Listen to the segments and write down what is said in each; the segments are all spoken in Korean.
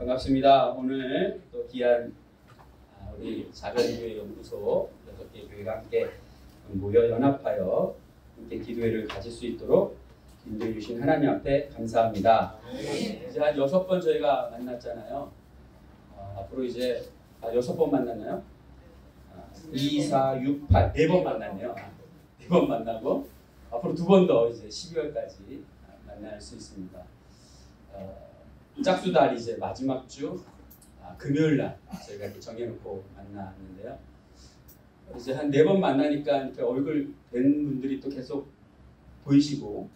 반갑습니다. 오늘 또 귀한 우리 작은교회 연구소 6개 교회가 함께 모여 연합하여 함께 기도회를 가질 수 있도록 인도해 주신 하나님 앞에 감사합니다. 이제 한 6번 저희가 만났잖아요. 앞으로 이제 6번 만났나요? 2, 4, 6, 8 4번 만났네요. 4번 만나고 앞으로 2번 더 이제 12월까지 만날 수 있습니다. 짝수달 이제 마지막 주 금요일 날 저희가 이렇게 정해놓고 만났는데요. 이제 한 4번 만나니까 이렇게 얼굴 뵌 분들이 또 계속 보이시고,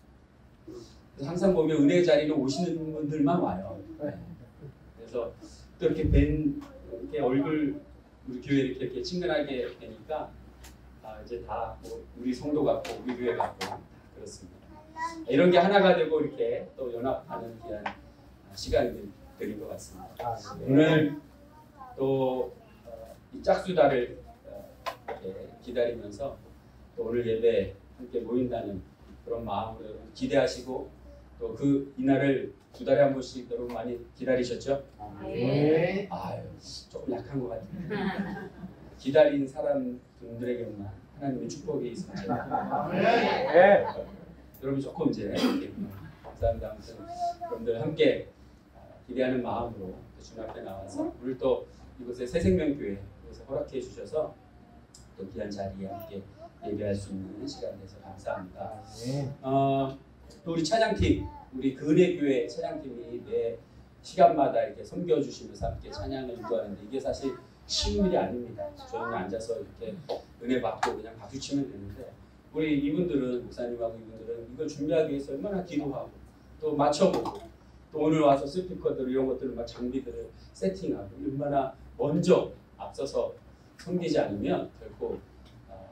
항상 보면 은혜 자리로 오시는 분들만 와요. 그래서 또 이렇게 이렇게 얼굴 우리 교회 이렇게 친근하게 되니까 이제 다 뭐 우리 성도 같고 우리 교회 같고 그렇습니다. 이런 게 하나가 되고 이렇게 또 연합하는 귀한 시간들인 것 같습니다. 오늘 또 이 짝수달을 이렇게 기다리면서 또 오늘 예배 함께 모인다는 그런 마음으로 기대하시고 또 그 이날을 2달에 한 번씩 여러분 많이 기다리셨죠? 네. 아유, 조금 약한 것 같아요. 기다린 사람들에게만 하나님의 축복이 있습니다. 네. 여러분 조금 이제 감사합니다. 아무튼 여러분들 함께 기대하는 마음으로 주님 앞에 나와서 오늘 또 이곳에 새생명교회 이곳에 허락해 주셔서 또 귀한 자리에 함께 예배할 수 있는 시간 돼서 감사합니다. 또 우리 찬양팀, 우리 근혜교회 찬양팀이 매 시간마다 이렇게 섬겨주시면서 함께 찬양을 인도하는데 이게 사실 쉬운 일이 아닙니다. 저희는 앉아서 이렇게 은혜 받고 그냥 박수 치면 되는데 우리 이분들은, 목사님하고 이분들은 이걸 준비하기 위해서 얼마나 기도하고 또 맞춰보고 또 오늘 와서 스피커들 이런 것들을 막 장비들을 세팅하고 얼마나 먼저 앞서서 섬기지 않으면 결코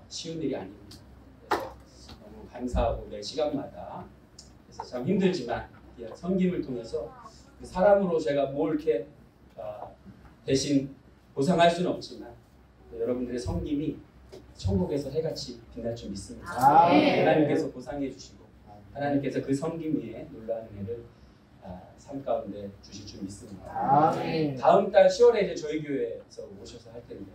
쉬운 일이 아닙니다. 그래서 너무 감사하고 매 시간마다 그래서 참 힘들지만 섬김을 통해서 사람으로 제가 뭘 이렇게 대신 보상할 수는 없지만 여러분들의 섬김이 천국에서 해같이 빛날 줄 믿습니다. 하나님께서 보상해 주시고 하나님께서 그 섬김 위에 놀라운 은혜를 삶 가운데 주실 줄 믿습니다. 다음 달 10월에 이제 저희 교회에서 오셔서 할 텐데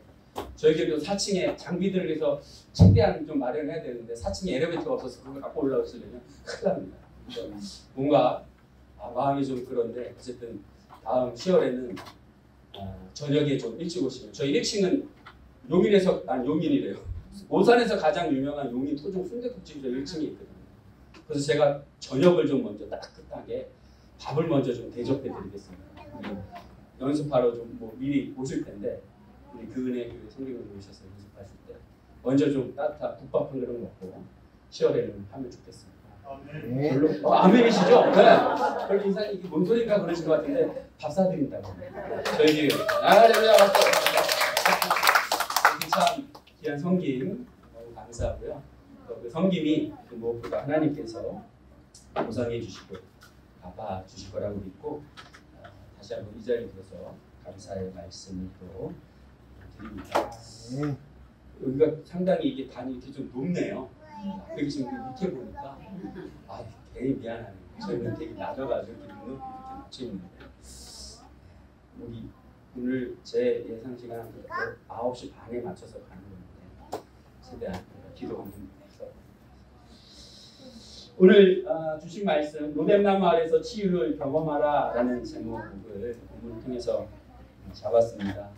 저희 교회도 4층에 장비들을 해서 최대한 좀 마련해야 되는데 4층에 엘리베이터가 없어서 그걸 갖고 올라오시려면 큰일 납니다. 뭔가 마음이 좀 그런데 어쨌든 다음 10월에는 저녁에 좀 일찍 오시면 저희 1층은 용인에서 용인이래요. 오산에서 가장 유명한 용인 토종 순댓국집이 1층에 있거든요. 그래서 제가 저녁을 좀 먼저 따뜻하게 밥을 먼저 좀 대접해 드리겠습니다. 연습하러 좀 뭐 미리 오실 텐데 우리 그은혜 교회 성경을 오셔서 연습하실 때 먼저 좀 따뜻한 국밥 한 그릇 먹고 10월에는 하면 좋겠습니다. 별로 아멘이시죠? 네. 별로 인상이 이게 뭔 소리인가 그러신 것 같은데 밥 사드린다고. 저희 참 귀한 섬김 너무 감사하고요. 또 그 섬김이 무엇보다 하나님께서 보상해 주시고 갚아 주실 거라고 믿고 다시 한번 이 자리에 들어서 감사의 말씀을 또 드립니다. 여기가 상당히 이게 단이 이렇게 좀 높네요. 여기 지금 밑에 보니까 되게 미안하네요. 저희는 되게 낮아가지고 이렇게 눈 이렇게 맞춰 있는데 우리 오늘 제 예상 시간 9시 반에 맞춰서 가는 건데 최대한 기도하면 해서 오늘 주신 말씀 로뎀나무 아래서 치유를 경험하라 라는 제목을 본문을 통해서 잡았습니다.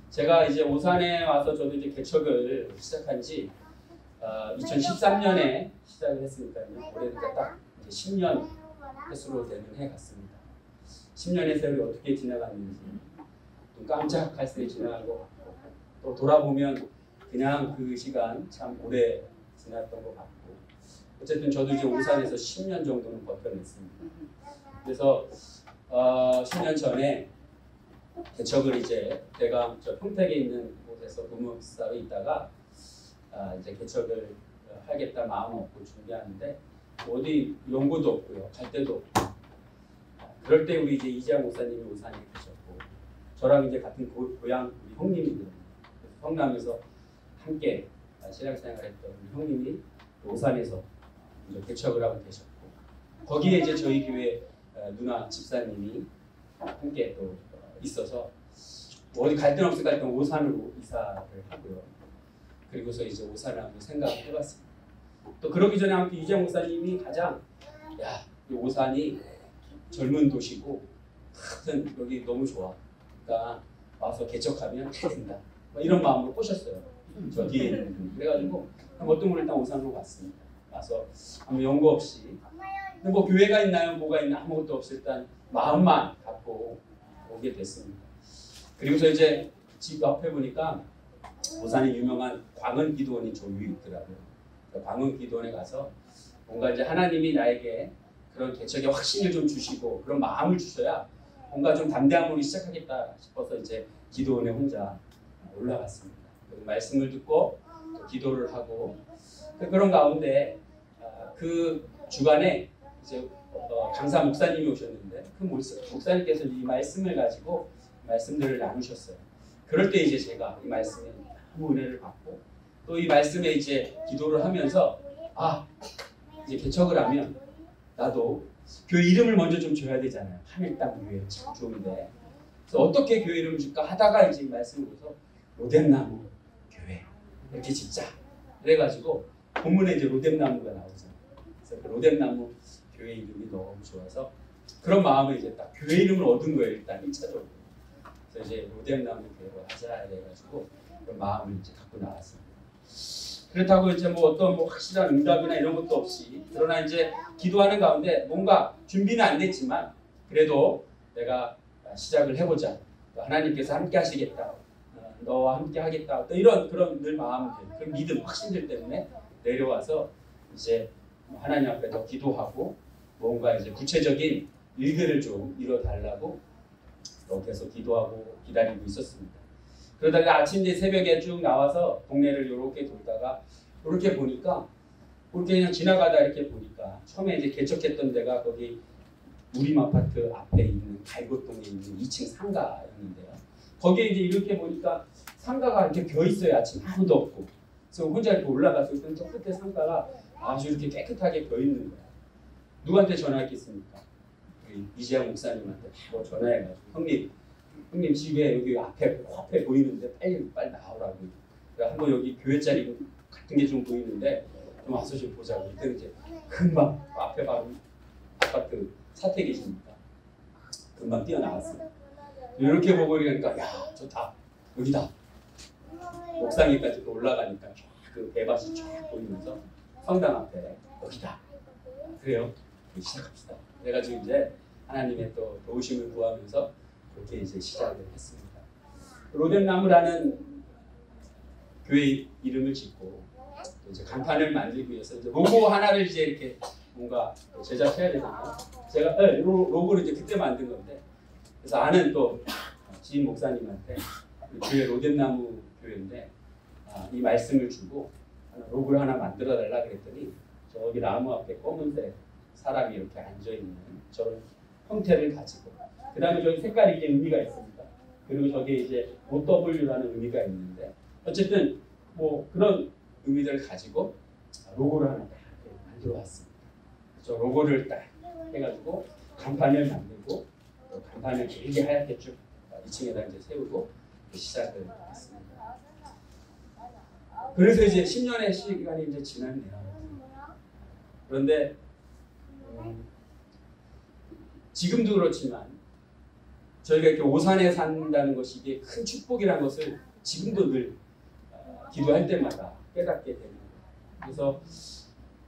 제가 이제 오산에 와서 저도 이제 개척을 시작한 지 2013년에 시작을 했으니까요. 올해니까 딱 이제 10년 횟수로 되는 해 같습니다. 10년의 세월이 어떻게 지나갔는지 또 깜짝할 새 지나간 것 같고 또 돌아보면 그냥 그 시간 참 오래 지났던 것 같고 어쨌든 저도 이제 오산에서 10년 정도는 버텨냈습니다. 그래서 10년 전에 개척을 이제 제가 저 평택에 있는 곳에서 부목사로 있다가 이제 개척을 하겠다 마음 먹고 준비하는데 어디 연고도 없고요, 갈 데도 없고 그럴 때 우리 이제 이재하 목사님이 오산에 계셨고 저랑 이제 같은 고향 우리 형님이거든요. 성남에서 함께 신앙생활을 했던 우리 형님이 오산에서 이제 개척을 하고 계셨고 거기에 이제 저희 교회 누나 집사님이 함께 또 있어서 어디 갈 데는 없으니까 일단 오산으로 이사를 하고요. 그리고서 이제 오산을 한번 생각을 해봤습니다. 또 그러기 전에 아무튼 이재영 목사님이 가장 이 오산이 젊은 도시고 하여튼 여기 너무 좋아. 그러니까 와서 개척하면 다 된다. 이런 마음으로 꼬셨어요. 저 뒤에 있는 분. 그래가지고 어떤 분을 일단 오산으로 왔습니다. 와서 아무 연고 없이 근데 뭐 교회가 있나요? 뭐가 있나? 아무것도 없이 일단 마음만 갖고 오게 됐습니다. 그리고서 이제 집 앞에 보니까 오산에 유명한 광은 기도원이 조유 있더라고요. 광은 기도원에 가서 뭔가 이제 하나님이 나에게 그런 개척의 확신을 좀 주시고 그런 마음을 주셔야 뭔가 좀 담대함으로 시작하겠다 싶어서 이제 기도원에 혼자 올라갔습니다. 말씀을 듣고 기도를 하고 그런 가운데 그 주간에 이제 강사 목사님이 오셨는데 그 목사님께서 이 말씀을 가지고 말씀들을 나누셨어요. 그럴 때 이제 제가 이 말씀에 너무 은혜를 받고 또 이 말씀에 이제 기도를 하면서 이제 개척을 하면 나도 교회 이름을 먼저 좀 줘야 되잖아요. 하늘땅교회 참 좋은데 그래서 어떻게 교회 이름을 줄까 하다가 이제 이 말씀을 보고서 로뎀나무 교회 이렇게 짓자 그래가지고 본문에 이제 로뎀나무가 나오잖아요. 그래서 그 로뎀나무 교회 이름이 너무 좋아서 그런 마음을 이제 딱 교회 이름을 얻은 거예요. 일단 1차적으로. 그래서 이제 로뎀나무 교회로 하자 해가지고 그런 마음을 이제 갖고 나왔습니다. 그렇다고 이제 뭐 어떤 뭐 확실한 응답이나 이런 것도 없이 그러나 이제 기도하는 가운데 뭔가 준비는 안 됐지만 그래도 내가 시작을 해보자. 하나님께서 함께 하시겠다. 너와 함께 하겠다. 또 이런 그런 늘 마음들, 그 믿음, 확신들 때문에 내려와서 이제 하나님 앞에 더 기도하고 뭔가 이제 구체적인 일들을 좀 이뤄달라고 또 계속 기도하고 기다리고 있었습니다. 그러다가 아침에 새벽에 쭉 나와서 동네를 이렇게 돌다가 이렇게 보니까 이렇게 그냥 지나가다 이렇게 보니까 처음에 이제 개척했던 데가 거기 우림 아파트 앞에 있는 갈굣동에 있는 2층 상가였는데요. 거기에 이제 이렇게 보니까 상가가 이렇게 비어 있어요. 아침 아무도 없고. 그래서 혼자 이렇게 올라가서 있던 저 끝에 상가가 아주 이렇게 깨끗하게 비어 있는 거예요. 누구한테 전화했겠습니까? 이재영 목사님한테 바로 전화해가지고 형님 집에 여기 앞에 보이는데 빨리 나오라고. 한번 여기 교회 자리 같은 게 좀 보이는데 좀 와서 좀 보자고. 그때 이제 금방 앞에 바로 아파트 사택 계시니까 금방 뛰어나왔어요. 이렇게 보고 그러니까 좋다. 여기다. 옥상에까지 올라가니까 그 배밭이 쫙 보이면서 성당 앞에 여기다. 그래요. 시작합시다. 그래가지고 이제 하나님의 또 도우심을 구하면서 그렇게 이제 시작을 했습니다. 로뎀나무라는 교회 이름을 짓고 또 이제 간판을 만들기 위해서 이제 로고 하나를 이제 이렇게 뭔가 제작해야 되잖아요. 제가 로고를 이제 그때 만든 건데 그래서 아는 또 지인 목사님한테 교회 로뎀나무 교회인데 이 말씀을 주고 로고를 하나 만들어 달라 그랬더니 저기 나무 앞에 검은색 사람이 이렇게 앉아 있는 저런 형태를 가지고 그 다음에 저기 색깔이 이제 의미가 있습니다. 그리고 저기에 이제 OW라는 의미가 있는데 어쨌든 뭐 그런 의미들을 가지고 로고를 하나 딱 만들어 왔습니다. 저 로고를 딱 해가지고 간판을 만들고 또 간판을 길게 하얗게 쭉 2층에다 이제 세우고 시작을 했습니다. 그래서 이제 10년의 시간이 이제 지났네요. 그런데 지금도 그렇지만 저희가 이렇게 오산에 산다는 것이 이게 큰 축복이라는 것을 지금도 늘 기도할 때마다 깨닫게 되는 거예요. 그래서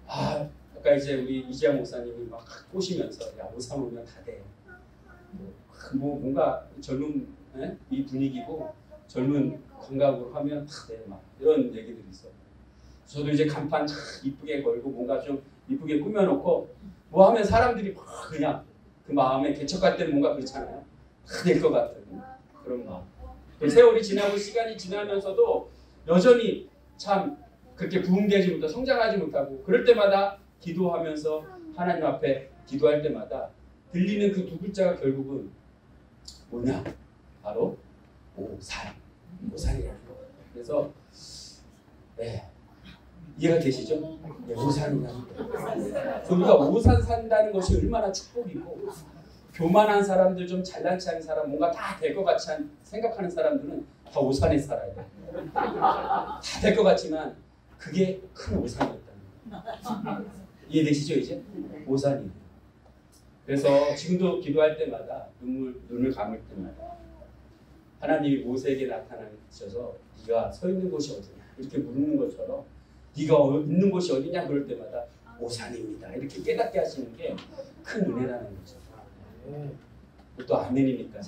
아까 이제 우리 이재영 목사님이 막 꼬시면서 오산 오면 다 돼. 뭐 뭔가 젊은 이 분위기고 젊은 감각으로 하면 다 돼. 막 이런 얘기들이 있어요. 저도 이제 간판 이쁘게 걸고 뭔가 좀 이쁘게 꾸며놓고 뭐 하면 사람들이 막 그냥 그 마음에 개척할 때는 뭔가 그렇잖아요. 다 될 것 같은 그런 마음. 세월이 지나고 시간이 지나면서도 여전히 참 그렇게 부흥되지 못하고 성장하지 못하고 그럴 때마다 기도하면서 하나님 앞에 기도할 때마다 들리는 그 두 글자가 결국은 뭐냐? 바로 오산이라는 거. 그래서 이해가 되시죠? 오산이라는 거. 우리가 오산 산다는 것이 얼마나 축복이고 교만한 사람들, 좀 잘난 체한 사람, 뭔가 다 될 것 같이 생각하는 사람들은 다 오산에 살아야 돼. 다 될 것 같지만 그게 큰 오산이었다는 거예요. 이해되시죠 이제? 오산이. 그래서 지금도 기도할 때마다 눈을 감을 때마다 하나님이 모세에게 나타나셔서 네가 서 있는 곳이 어디냐 이렇게 묻는 것처럼 네가 있는 곳이 어디냐 그럴 때마다 오산입니다 이렇게 깨닫게 하시는 게 큰 은혜라는 거죠. 또 아멘이니까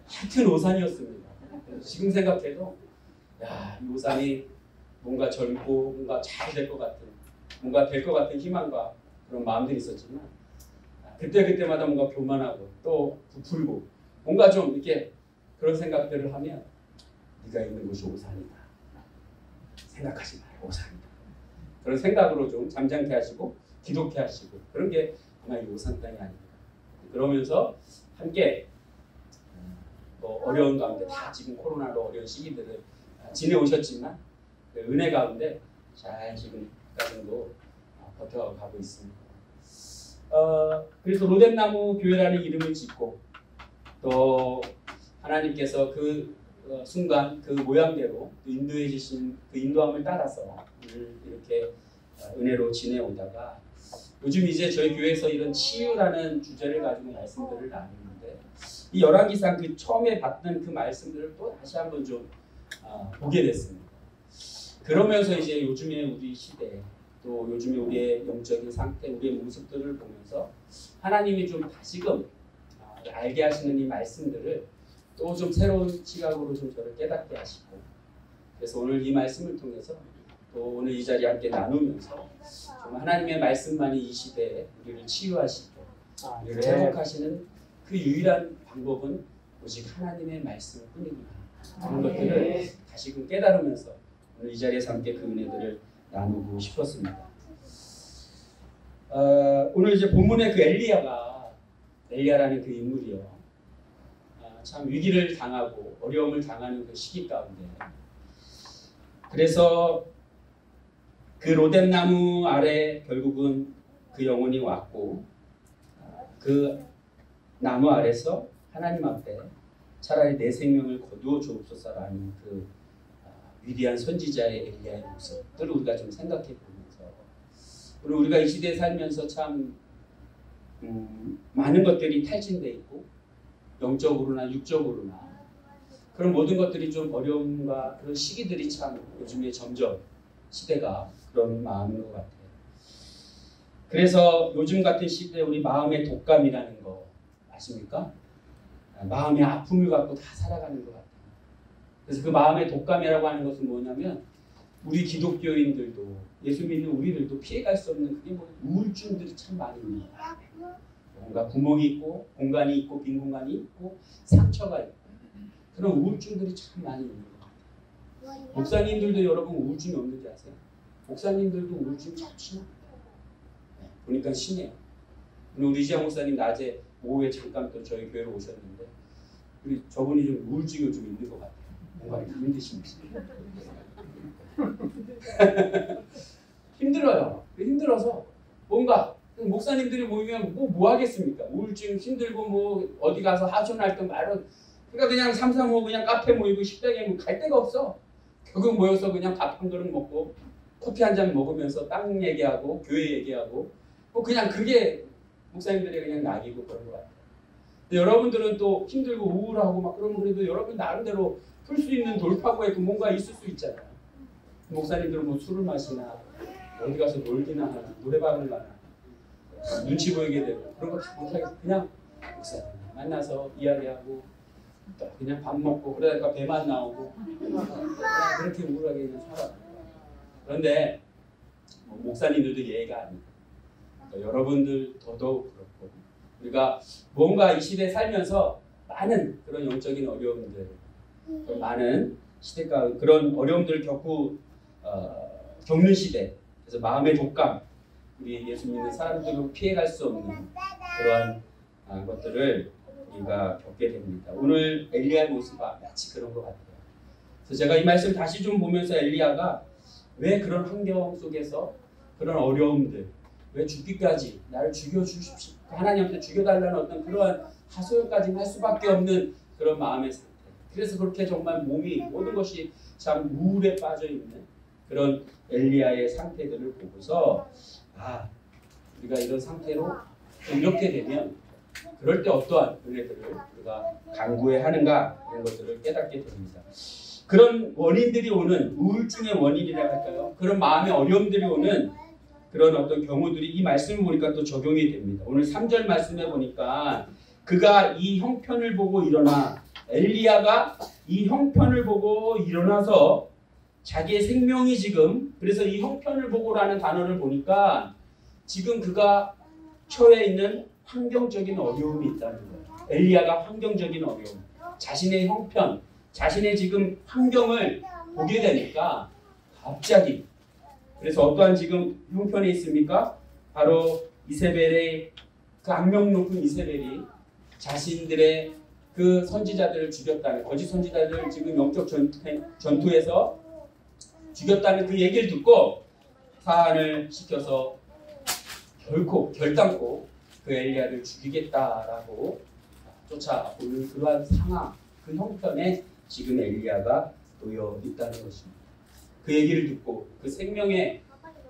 하여튼 오산이었습니다. 지금 생각해도 야, 이 오산이 뭔가 젊고 뭔가 잘 될 것 같은 뭔가 될 것 같은 희망과 그런 마음들이 있었지만 그때마다 뭔가 교만하고 또 부풀고 뭔가 좀 이렇게 그런 생각들을 하면 네가 있는 곳이 오산이다. 생각하지 마요. 오산이다. 그런 생각으로 좀 잠잠케 하시고 기독케 하시고 그런 게 아마 이 오산 땅이 아닙니다. 그러면서 함께 뭐 어려운 가운데 다 지금 코로나로 어려운 시기들을 지내오셨지만 그 은혜 가운데 잘 지금까지도 버텨가고 있습니다. 그래서 로뎀나무 교회라는 이름을 짓고 또 하나님께서 그 순간 그 모양대로 인도해 주신 그 인도함을 따라서 이렇게 은혜로 지내오다가 요즘 이제 저희 교회에서 이런 치유라는 주제를 가지고 말씀들을 나누는데 이 열왕기상 그 처음에 봤던 그 말씀들을 또 다시 한번 좀 보게 됐습니다. 그러면서 이제 요즘에 우리 시대 또 요즘에 우리의 영적인 상태, 우리의 모습들을 보면서 하나님이 좀 다시금 알게 하시는 이 말씀들을 또 좀 새로운 시각으로 좀 저를 깨닫게 하시고 그래서 오늘 이 말씀을 통해서 또 오늘 이 자리에 함께 나누면서 좀 하나님의 말씀만이 이 시대에 우리를 치유하시고 우리를 회복하시는 그 유일한 방법은 오직 하나님의 말씀뿐이구나 그런 것들을 다시금 깨달으면서 오늘 이 자리에서 함께 그 은혜들을 나누고 싶었습니다. 오늘 이제 본문의 그 엘리야라는 그 인물이요. 참 위기를 당하고 어려움을 당하는 그 시기 가운데 그래서 그 로뎀나무 아래 결국은 그 영혼이 왔고 그 나무 아래서 하나님 앞에 차라리 내 생명을 거두어 주옵소서라는 그 위대한 선지자의 엘리야의 모습들을 우리가 좀 생각해 보면서 그리고 우리가 이 시대에 살면서 참 많은 것들이 탈진돼 있고 영적으로나 육적으로나 그런 모든 것들이 좀 어려움과 그런 시기들이 참 요즘에 점점 시대가 그런 마음인 것 같아요. 그래서 요즘 같은 시대에 우리 마음의 독감이라는 거 아십니까? 마음의 아픔을 갖고 다 살아가는 것 같아요. 그래서 그 마음의 독감이라고 하는 것은 뭐냐면 우리 기독교인들도 예수 믿는 우리들도 피해갈 수 없는 그게 뭐 우울증들이 참 많이 있는 것 같아요. 뭔가 구멍이 있고 공간이 있고 빈 공간이 있고 상처가 있고 그런 우울증들이 참 많이 있는 것 같아요. 목사님들도 여러분 우울증이 없는지 아세요? 목사님들도 우울증 참 심합니다. 보니까 심해요. 우리 이지영 목사님 낮에 오후에 잠깐 또 저희 교회로 오셨는데 우리 저분이 좀 우울증이 좀 있는 것 같아요. 뭔가 힘드십니다. 힘들어요. 힘들어서 뭔가 목사님들이 모이면 뭐 하겠습니까? 우울증 힘들고 뭐 어디 가서 하소연할 말은 그러니까 그냥 삼삼오오 그냥 카페 모이고 식당에 뭐 갈 데가 없어. 결국 모여서 그냥 밥 한 그릇 먹고 커피 한 잔 먹으면서 땅 얘기하고 교회 얘기하고 뭐 그냥 그게 목사님들의 그냥 낙이고 그런 것 같아요. 근데 여러분들은 또 힘들고 우울하고 막 그러면 그래도 여러분 나름대로 풀 수 있는 돌파구에 그 뭔가 있을 수 있잖아요. 목사님들은 뭐 술을 마시나 어디 가서 놀기나 하나 노래방을 가나 눈치 보이게 되고 그런 거 다 못하겠어. 그냥 목사님 만나서 이야기하고 또 그냥 밥 먹고 그러다가 배만 나오고 그냥 그렇게 우울하게 그냥 살아. 그런데 뭐 목사님들도 예의가 아니고 여러분들 더더욱 그렇고 우리가 뭔가 이 시대에 살면서 많은 그런 영적인 어려움들 많은 시대가 그런 어려움들을 겪는 시대 그래서 마음의 독감 우리 예수 믿는 사람들은 피해갈 수 없는 그러한 것들을 우리가 겪게 됩니다. 오늘 엘리야의 모습과 마치 그런 것 같아요. 그래서 제가 이 말씀 다시 좀 보면서 엘리야가 왜 그런 환경 속에서 그런 어려움들 왜 죽기까지 나를 죽여주십시오. 하나님한테 죽여달라는 어떤 그러한 하소연까지 할 수밖에 없는 그런 마음의 상태. 그래서 그렇게 정말 몸이 모든 것이 참 우울에 빠져 있는 그런 엘리야의 상태들을 보고서 우리가 이런 상태로 이렇게 되면 그럴 때 어떠한 은혜들을 우리가 간구해야 하는가 이런 것들을 깨닫게 됩니다. 그런 원인들이 오는 우울증의 원인이라 할까요? 그런 마음의 어려움들이 오는 그런 어떤 경우들이 이 말씀을 보니까 또 적용이 됩니다. 오늘 3절 말씀에 보니까 그가 이 형편을 보고 일어나 엘리야가 이 형편을 보고 일어나서 자기의 생명이 지금 그래서 이 형편을 보고라는 단어를 보니까 지금 그가 처해 있는 환경적인 어려움이 있다는 거예요. 엘리야가 환경적인 어려움, 자신의 형편, 자신의 지금 환경을 보게 되니까 갑자기 그래서 어떠한 지금 형편에 있습니까? 바로 이세벨의 그 악명 높은 이세벨이 자신들의 그 선지자들을 죽였다는 거짓 선지자들을 지금 영적 전투에서 죽였다는 그 얘기를 듣고 사안을 시켜서 결단코 그 엘리야를 죽이겠다라고 쫓아오는 그러한 상황, 그 형편에 지금 엘리야가 놓여 있다는 것입니다. 그 얘기를 듣고 그 생명의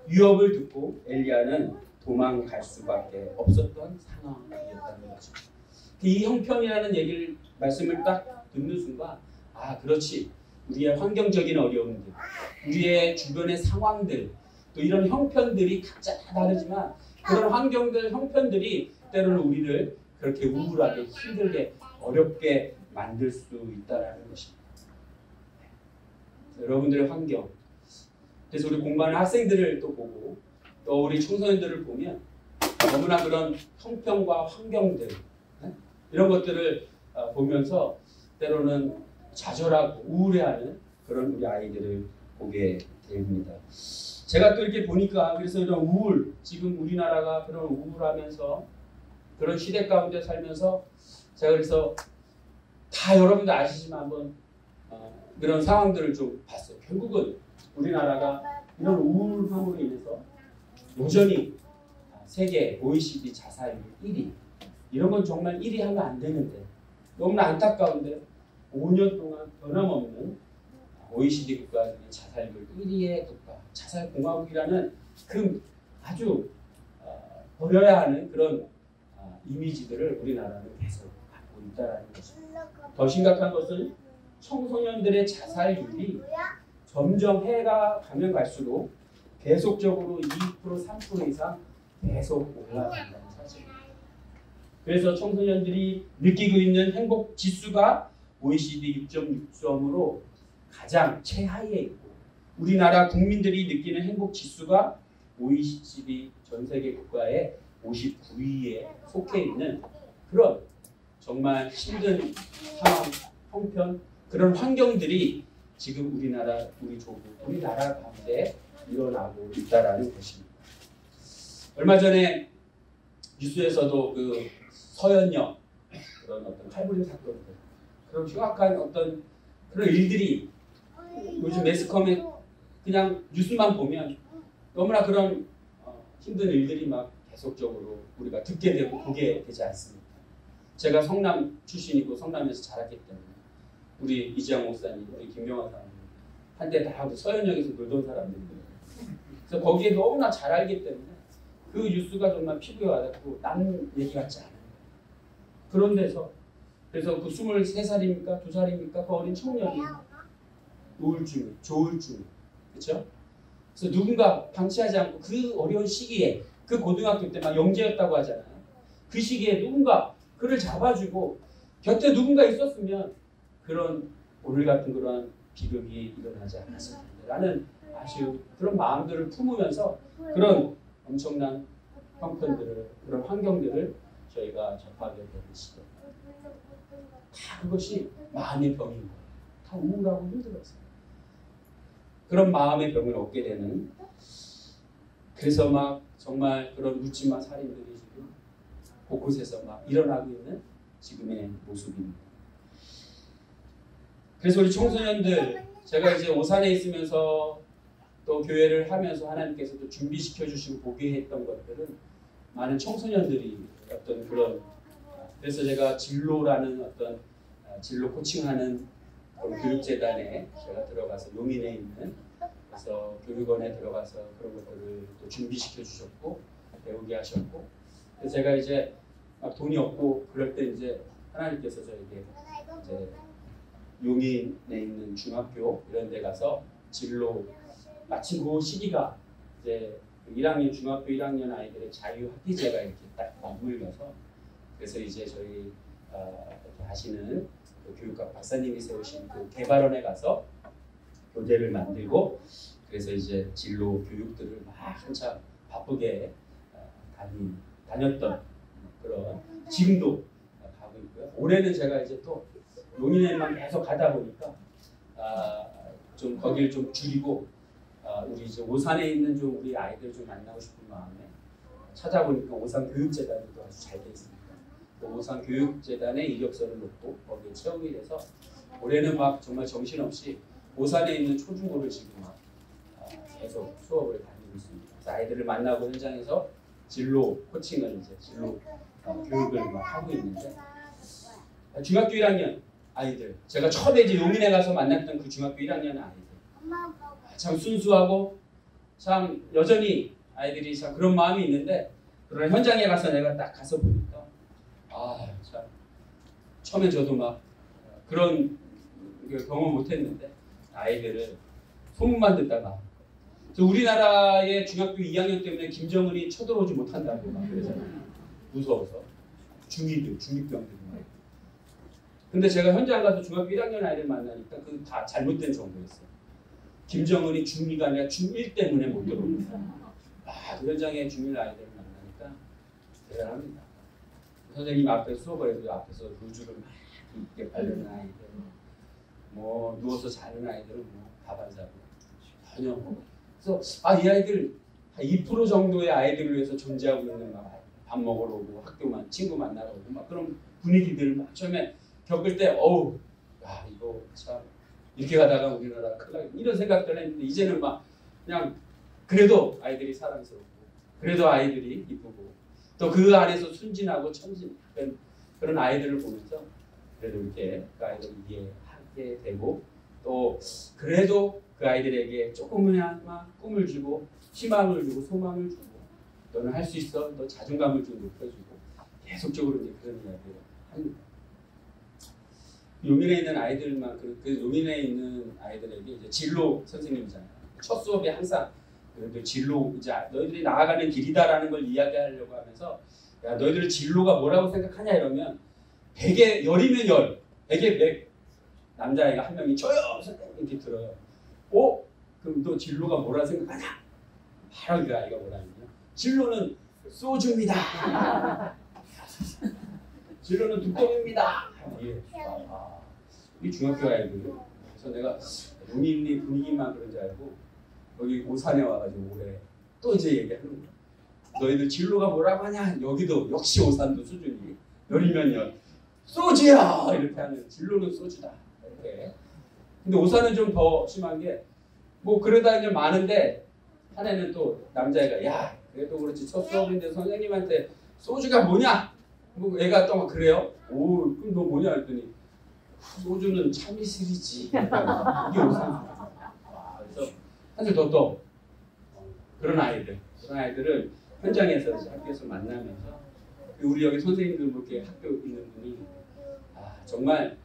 위협을 듣고 엘리야는 도망갈 수밖에 없었던 상황이었다는 거죠. 이 형편이라는 얘기를 말씀을 딱 듣는 순간 그렇지 우리의 환경적인 어려움들, 우리의 주변의 상황들, 또 이런 형편들이 각자 다 다르지만 그런 환경들, 형편들이 때로는 우리를 그렇게 우울하게, 힘들게, 어렵게 만들 수 있다는 것입니다. 여러분들의 환경, 그래서 우리 공부하는 학생들을 또 보고 또 우리 청소년들을 보면 너무나 그런 형편과 환경들 이런 것들을 보면서 때로는 좌절하고 우울해하는 그런 우리 아이들을 보게 됩니다. 제가 또 이렇게 보니까 그래서 이런 우울, 지금 우리나라가 그런 우울하면서 그런 시대 가운데 살면서 제가 그래서 다 여러분들 아시지만 한번 그런 상황들을 좀 봤어요. 결국은 우리나라가 이런 우울함으로 인해서 여전히 세계 OECD 자살률 1위 이런 건 정말 1위 하면 안 되는데 너무나 안타까운데 5년 동안 변함없는 OECD 국가 중에 자살률 1위의 국가, 자살공화국이라는 그 아주 버려야 하는 그런 이미지들을 우리나라는 계속 갖고 있다는 것입니다. 더 심각한 것은 청소년들의 자살률이 점점 해가 가면 갈수록 계속적으로 2%, 3% 이상 계속 올라간다는 사실입니다. 그래서 청소년들이 느끼고 있는 행복 지수가 OECD 6.6점으로 가장 최하위에 있고 우리나라 국민들이 느끼는 행복 지수가 OECD 전 세계 국가의 59위에 속해 있는 그런 정말 힘든 상황, 형편, 그런 환경들이 지금 우리나라, 우리 조국, 우리나라 가운데 일어나고 있다라는 것입니다. 얼마 전에 뉴스에서도 그 서현역 그런 어떤 칼부림 사건들, 그런 흉악한 어떤 그런 일들이 요즘 매스컴에 그냥 뉴스만 보면 너무나 그런 힘든 일들이 막 계속적으로 우리가 듣게 되고 보게 되지 않습니까? 제가 성남 출신이고 성남에서 자랐기 때문에 우리 이지영 목사님, 우리 김명환 사님 한때 다 하고 서현역에서 놀던 사람들이에요. 그래서 거기에 너무나 잘 알기 때문에 그 뉴스가 정말 피부에 와닿고 남 얘기 같지 않아요. 그런 데서 그래서 그 23살입니까? 2살입니까? 그 어린 청년이 우울증, 조울증, 그렇죠? 그래서 누군가 방치하지 않고 그 어려운 시기에 그 고등학교 때 막 영재였다고 하잖아요. 그 시기에 누군가 그를 잡아주고 곁에 누군가 있었으면 그런 오늘 같은 그런 비극이 일어나지 않았을 텐데 라는 아쉬운 그런 마음들을 품으면서 그런 엄청난 형편들을 그런 환경들을 저희가 접하게 되는 시대. 다 그것이 마음의 병인 거예요. 다 우울하고 힘들었어요. 그런 마음의 병을 얻게 되는 그래서 막 정말 그런 묻지마 살인들이 지금 곳곳에서 막 일어나고 있는 지금의 모습입니다. 그래서 우리 청소년들 제가 이제 오산에 있으면서 또 교회를 하면서 하나님께서 또 준비시켜 주시고 보게 했던 것들은 많은 청소년들이 어떤 그런 그래서 제가 진로라는 어떤 진로 코칭하는 교육재단에 제가 들어가서 용인에 있는 그래서 교육원에 들어가서 그런 것들을 또 준비시켜 주셨고 배우게 하셨고 그래서 제가 이제 막 돈이 없고 그럴 때 이제 하나님께서 저에게 이제 용인에 있는 중학교 이런 데 가서 진로 마침 그 시기가 이제 1학년 중학교 1학년 아이들의 자유학기제가 이렇게 딱 맞물려서 그래서 이제 저희 이렇게 하시는 그 교육학 박사님이 세우신 그 개발원에 가서 교재를 만들고 그래서 이제 진로 교육들을 막 한참 바쁘게 다녔던 그런 지금도 가고 있고요. 올해는 제가 이제 또 용인에만 계속 가다 보니까 좀 거기를 좀 줄이고 우리 이제 오산에 있는 좀 우리 아이들 좀 만나고 싶은 마음에 찾아보니까 오산 교육재단도 아주 잘 돼 있습니다. 오산 교육재단에 이력서를 놓고 거기에 채용이 돼서 올해는 막 정말 정신없이 오산에 있는 초중고를 지금 막 계속 수업을 다니고 있습니다. 그래서 아이들을 만나고 현장에서 진로 코칭을 이제 진로 교육을 막 하고 있는데 중학교 1학년 아이들 제가 처음에 이제 용인에 가서 만났던 그 중학교 1학년 아이들 참 순수하고 참 여전히 아이들이 참 그런 마음이 있는데 그러나 현장에 가서 내가 딱 가서 보니까 참 처음에 저도 막 그런 경험 못했는데 아이들을 소문만 듣다가 우리나라의 중학교 2학년 때문에 김정은이 쳐들어오지 못한다고 막 그러잖아요. 무서워서 중이병들이 근데 제가 현장 가서 중학교 1학년 아이를 만나니까 그건 다 잘못된 정보였어요. 김정은이 중2가 아니라 중1 때문에 못 들어옵니다. 그 현장에 중1 아이들을 만나니까 대단합니다. 선생님 앞에서 수업을 해도 앞에서 루즈를 막 깊게 바르는 아이들 뭐 누워서 자는 아이들은 뭐 밥 안 사고 전혀 그래서 이 아이들 한 2% 정도의 아이들을 위해서 존재하고 있는 밥 먹으러 오고 학교만 친구 만나러 오고 막 그런 분위기들을 막 처음에 겪을 때 이거 참 이렇게 가다가 우리나라 큰일 나겠다 이런 생각들 했는데 이제는 막 그냥 그래도 아이들이 사랑스럽고 그래도 아이들이 이쁘고 또 그 안에서 순진하고 천진 그런 아이들을 보면서 그래도 이렇게 그 아이들을 이해하게 되고 또 그래도 그 아이들에게 조금이나마 꿈을 주고 희망을 주고 소망을 주고 너는 할 수 있어 너 자존감을 좀 높여주고 계속적으로 이제 그런 이야기를 합니다. 용인에 있는 아이들만 그 용인에 있는 아이들에게 이제 진로 선생님이잖아요. 첫 수업에 항상 그래도 진로 이제 너희들이 나아가는 길이다라는 걸 이야기하려고 하면서 야 너희들 진로가 뭐라고 생각하냐 이러면 100에 10이면 10, 100에 100 남자아이가 한 명이 저요 선생님 이렇게 들어요. 그럼 너 진로가 뭐라 생각하냐? 바로 그 아이가 뭐라냐면 진로는 소주입니다. 진로는 뚜껑입니다. 이 중학교 아이들. 그래서 내가 용인리 분위기만 그런 줄 알고 여기 오산에 와가지고 올해 또 이제 얘기하는 거야. 너희들 진로가 뭐라고 하냐? 여기도 역시 오산도 수준이 열이면 열 소주야 이렇게 하는 진로는 소주다 이렇게. 근데 오산은 좀 더 심한 게 뭐 그러다 이제 많은데 한 애는 또 남자애가 야 그래도 그렇지 첫 수업인데 선생님한테 소주가 뭐냐? 뭐 애가 또 막 그래요. 그럼 너 뭐냐 했더니 소주는 참이슬이지. 이게 오산 그래서 사실 또 그런 아이들을 현장에서 이제 학교에서 만나면서 우리 여기 선생님들 뭐 이렇게 학교 있는 분이 정말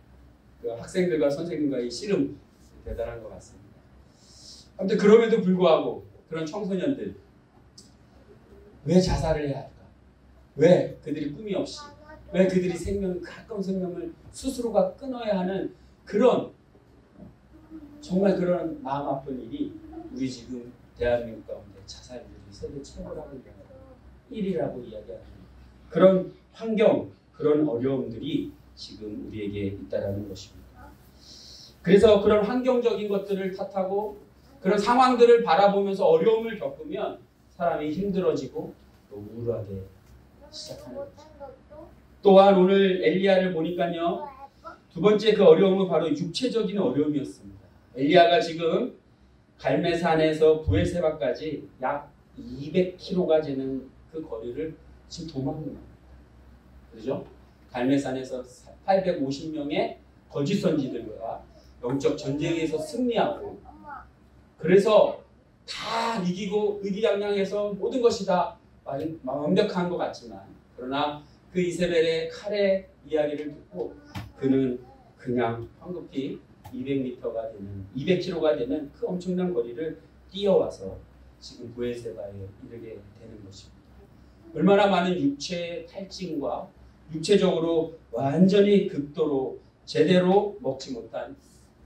그 학생들과 선생님과의 씨름 대단한 것 같습니다. 아무튼 그럼에도 불구하고 그런 청소년들 왜 자살을 해야 할까? 왜 그들이 꿈이 없이 왜 그들이 가까운 생명을 스스로가 끊어야 하는 그런 정말 그런 마음 아픈 일이 우리 지금 대한민국 가운데 자살률이 세계 최고라고 1위라고 이야기하는 그런 환경, 그런 어려움들이 지금 우리에게 있다라는 것입니다. 그래서 그런 환경적인 것들을 탓하고 그런 상황들을 바라보면서 어려움을 겪으면 사람이 힘들어지고 또 우울하게 시작하는 거죠. 또한 오늘 엘리야를 보니까요. 두 번째 그 어려움은 바로 육체적인 어려움이었습니다. 엘리야가 지금 갈매산에서 부에세바까지 약 200km가 되는 그 거리를 지금 도망을 그렇죠? 갈매산에서 850명의 거짓 선지들과 영적 전쟁에서 승리하고 그래서 다 이기고 의기양양해서 모든 것이 다 완벽한 것 같지만 그러나 그 이세벨의 칼의 이야기를 듣고 그는 그냥 황급히 200m가 되는 200km가 되는 그 엄청난 거리를 뛰어와서 지금 부에세바에 이르게 되는 것입니다. 얼마나 많은 육체의 탈진과 육체적으로 완전히 극도로 제대로 먹지 못한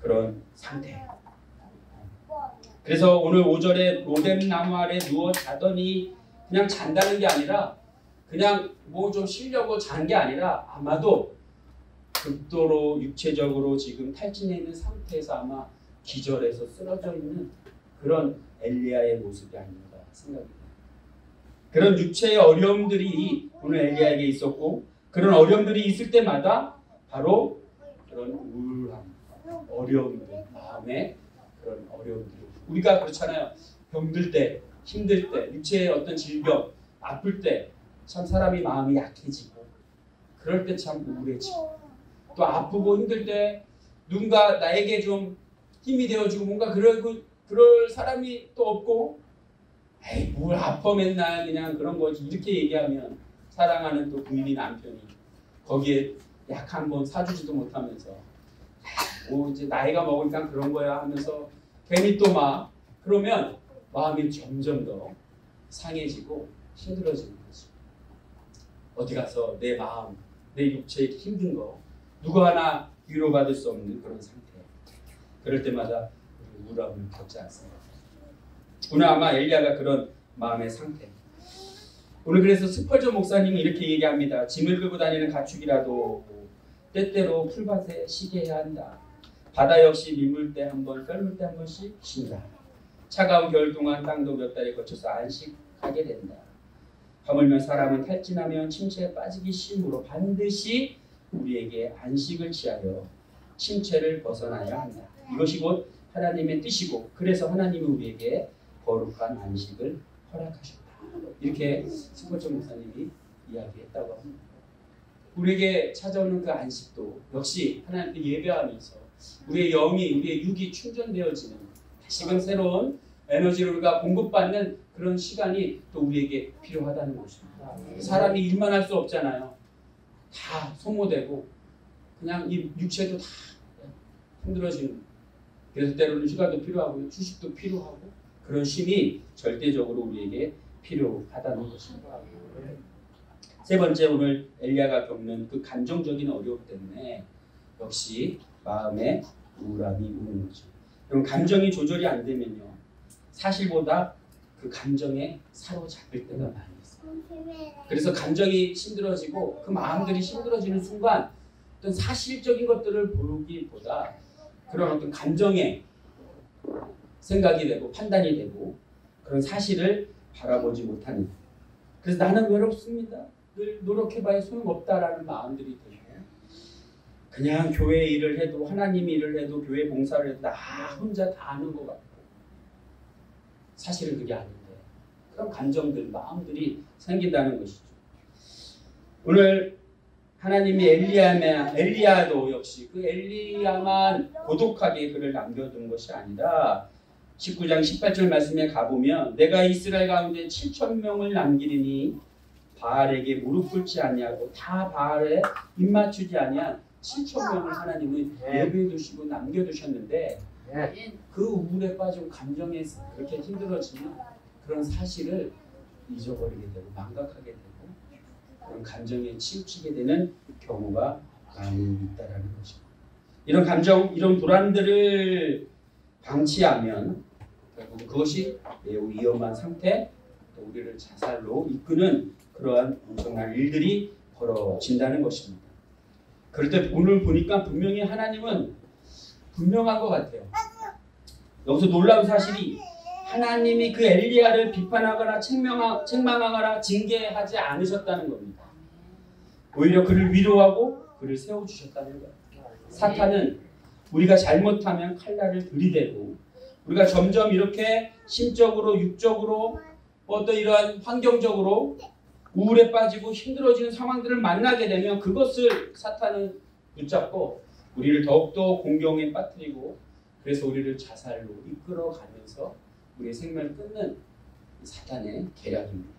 그런 상태. 그래서 오늘 5절에 로뎀 나무 아래 누워 자더니 그냥 잔다는 게 아니라 그냥 뭐 좀 쉬려고 잔 게 아니라 아마도 극도로 육체적으로 지금 탈진해 있는 상태에서 아마 기절해서 쓰러져 있는 그런 엘리야의 모습이 아닌가 생각합니다. 그런 육체의 어려움들이 오늘 엘리야에게 있었고 그런 어려움들이 있을 때마다 바로 그런 우울함, 어려움들, 마음의 그런 어려움들. 우리가 그렇잖아요. 병들 때, 힘들 때, 육체의 어떤 질병, 아플 때 참 사람이 마음이 약해지고 그럴 때 참 우울해지고 또 아프고 힘들 때 누군가 나에게 좀 힘이 되어주고 뭔가 그럴 사람이 또 없고 에이 뭘 아파 맨날 그냥 그런 거지 이렇게 얘기하면 사랑하는 또 부인이 남편이 거기에 약 한 번 사주지도 못하면서 뭐 이제 나이가 먹으니까 그런 거야 하면서 괜히 또 막 그러면 마음이 점점 더 상해지고 힘들어지는 거지. 어디 가서 내 마음, 내 육체의 힘든 거 누구 하나 위로받을 수 없는 그런 상태. 그럴 때마다 우울함을 겪지 않습니다. 오늘 아마 엘리야가 그런 마음의 상태. 오늘 그래서 스펄전 목사님이 이렇게 얘기합니다. 짐을 끌고 다니는 가축이라도 때때로 풀밭에 쉬게 해야 한다. 바다 역시 민물 때 한 번, 썰물 때 한 번씩 쉰다. 차가운 겨울 동안 땅도 몇 달에 거쳐서 안식하게 된다. 하물며 사람은 탈진하면 침체에 빠지기 쉬우므로 반드시 우리에게 안식을 취하여 침체를 벗어나야 한다. 이것이 곧 하나님의 뜻이고 그래서 하나님이 우리에게 거룩한 안식을 허락하셨다. 이렇게 스펄전 목사님이 이야기했다고 합니다. 우리에게 찾아오는 그 안식도 역시 하나님께 예배하면서 우리의 영이, 우리의 육이 충전되어지는 다시금 새로운 에너지를 우리가 공급받는 그런 시간이 또 우리에게 필요하다는 것입니다. 사람이 일만 할 수 없잖아요. 다 소모되고 그냥 이 육체도 다 힘들어지는 그래서 때로는 휴가도 필요하고 휴식도 필요하고 그런 쉼이 절대적으로 우리에게 필요하다는 것입니다. 세 번째 오늘 엘리야가 겪는 그 감정적인 어려움 때문에 역시 마음에 우울함이 오는 거죠. 그럼 감정이 조절이 안 되면요. 사실보다 그 감정에 사로잡힐 때가 많이 있어요. 그래서 감정이 힘들어지고 그 마음들이 힘들어지는 순간 어떤 사실적인 것들을 보기보다 그런 어떤 감정에 생각이 되고 판단이 되고 그런 사실을 바라보지 못하는 그래서 나는 외롭습니다. 늘 노력해봐야 소용없다라는 마음들이 들고 그냥 교회 일을 해도 하나님 일을 해도 교회 봉사를 해도 나 혼자 다 아는 것 같고 사실은 그게 아닌데 그런 감정들, 마음들이 생긴다는 것이죠. 오늘 하나님이 엘리야도 역시 그 엘리야만 고독하게 그를 남겨둔 것이 아니라 19장 18절 말씀에 가보면 내가 이스라엘 가운데 7,000명을 남기리니 바알에게 무릎 꿇지 아니하고 다 바알에 입맞추지 아니한 7,000명을 하나님은 예비해 두시고 남겨두셨는데 그 우울에 빠지고 감정에 그렇게 힘들어지면 그런 사실을 잊어버리게 되고 망각하게 되고 그런 감정에 치우치게 되는 경우가 많이 있다라는 것입니다. 이런 감정, 이런 불안들을 방치하면 결국 그것이 매우 위험한 상태, 또 우리를 자살로 이끄는 그러한 엄청난 일들이 벌어진다는 것입니다. 그럴 때 오늘 보니까 분명히 하나님은 분명한 것 같아요. 여기서 놀라운 사실이 하나님이 그 엘리야를 비판하거나 책망하거나 징계하지 않으셨다는 겁니다. 오히려 그를 위로하고 그를 세워주셨다는 거예요. 사탄은 우리가 잘못하면 칼날을 들이대고 우리가 점점 이렇게 심적으로 육적으로 어떤 이러한 환경적으로 우울에 빠지고 힘들어지는 상황들을 만나게 되면 그것을 사탄은 붙잡고 우리를 더욱더 공경에 빠뜨리고 그래서 우리를 자살로 이끌어가면서 우리의 생명을 끊는 사탄의 계략입니다.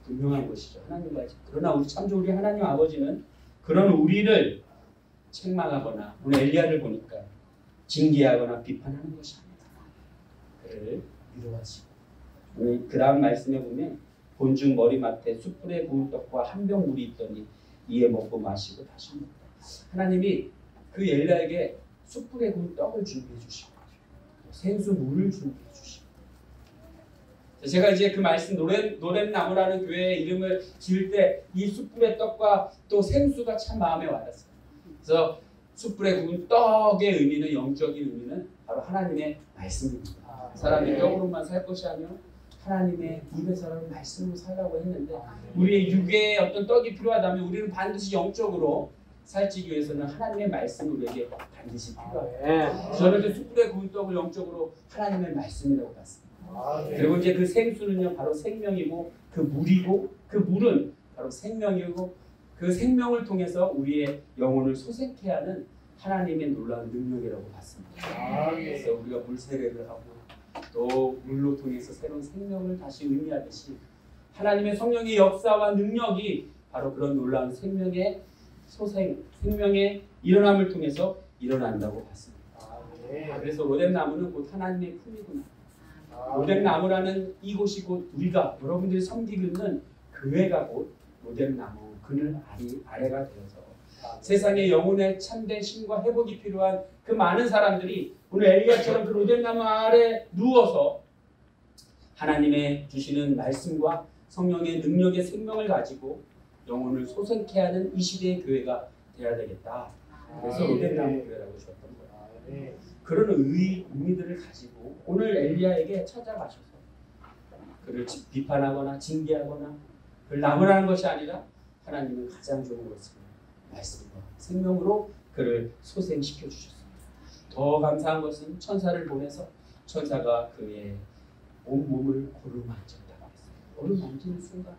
분명한 것이죠. 하나님과 그러나 우리 참조 우리 하나님 아버지는 그런 우리를 책망하거나 오늘 엘리야를 보니까 징계하거나 비판하는 것이 아니다. 그를 위로하시고 오늘 그 다음 말씀에 보면 본중 머리맡에 숯불에 구운 떡과 한 병 물이 있더니 이에 먹고 마시고 다시 먹다. 하나님이 그 엘리야에게 숯불에 구운 떡을 준비해 주시고 생수 물을 준비해 주시고 제가 이제 그 말씀 노렘나무라는 교회의 이름을 지을 때 이 숯불의 떡과 또 생수가 참 마음에 와닿았어요. 그래서 숯불에 구운 떡의 의미는 영적인 의미는 바로 하나님의 말씀입니다. 사람이 떡으로만 살 것이 아니라 하나님의 입에서는 말씀으로 살라고 했는데 우리의 육에 어떤 떡이 필요하다면 우리는 반드시 영적으로 살기 위해서는 하나님의 말씀이 우리에게 반드시 필요해요. 저는 그 숯불에 구운 떡을 영적으로 하나님의 말씀이라고 봤습니다. 그리고 이제 그 생수는요 바로 생명이고 그 물이고 그 물은 바로 생명이고 그 생명을 통해서 우리의 영혼을 소생케 하는 하나님의 놀라운 능력이라고 봤습니다. 그래서 우리가 물 세례를 하고 또 물로 통해서 새로운 생명을 다시 의미하듯이 하나님의 성령의 역사와 능력이 바로 그런 놀라운 생명의 소생, 생명의 일어남을 통해서 일어난다고 봤습니다. 그래서 로뎀나무는 곧 하나님의 품이구나. 로뎀나무라는 이곳이 곧 우리가 여러분들이 섬기고 있는 교회가 곧 로뎀나무 그늘 아래가 되어서 세상의 영혼의 참된 힘과 회복이 필요한 그 많은 사람들이 오늘 엘리야처럼 그 로뎀나무 아래 누워서 하나님의 주시는 말씀과 성령의 능력의 생명을 가지고 영혼을 소생케 하는 이 시대의 교회가 되어야 되겠다. 그래서 로뎀나무 교회라고 주었던 거예요. 그런 의미들을 가지고 오늘 엘리야에게 찾아가셔서 그를 비판하거나 징계하거나 그를 나무라는 것이 아니라 하나님은 가장 좋은 것을 말씀과 생명으로 그를 소생시켜 주셨습니다. 더 감사한 것은 천사를 보내서 천사가 그의 온몸을 고루만졌다고 했어요. 고루만지는 순간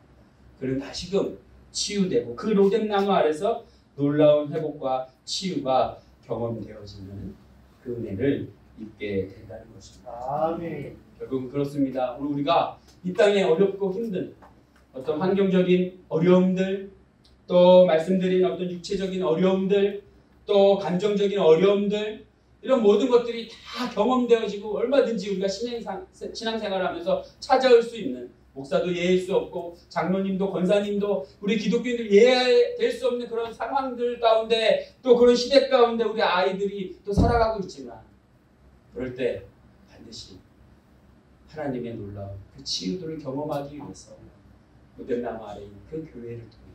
그는 다시금 치유되고 그 로뎀나무 아래서 놀라운 회복과 치유가 경험되어지는 그 은혜를 입게 된다는 것입니다. 아멘. 결국은 그렇습니다. 오늘 우리가 이 땅에 어렵고 힘든 어떤 환경적인 어려움들 또 말씀드린 어떤 육체적인 어려움들 또 감정적인 어려움들 이런 모든 것들이 다 경험되어지고 얼마든지 우리가 신앙생활을 하면서 찾아올 수 있는 목사도 예일 수 없고 장로님도 권사님도 우리 기독교인들 예될 수 없는 그런 상황들 가운데 또 그런 시대 가운데 우리 아이들이 또 살아가고 있지만 그럴 때 반드시 하나님의 놀라운 그 치유들을 경험하기 위해서 로뎀나무 아래 있는 그 교회를 통해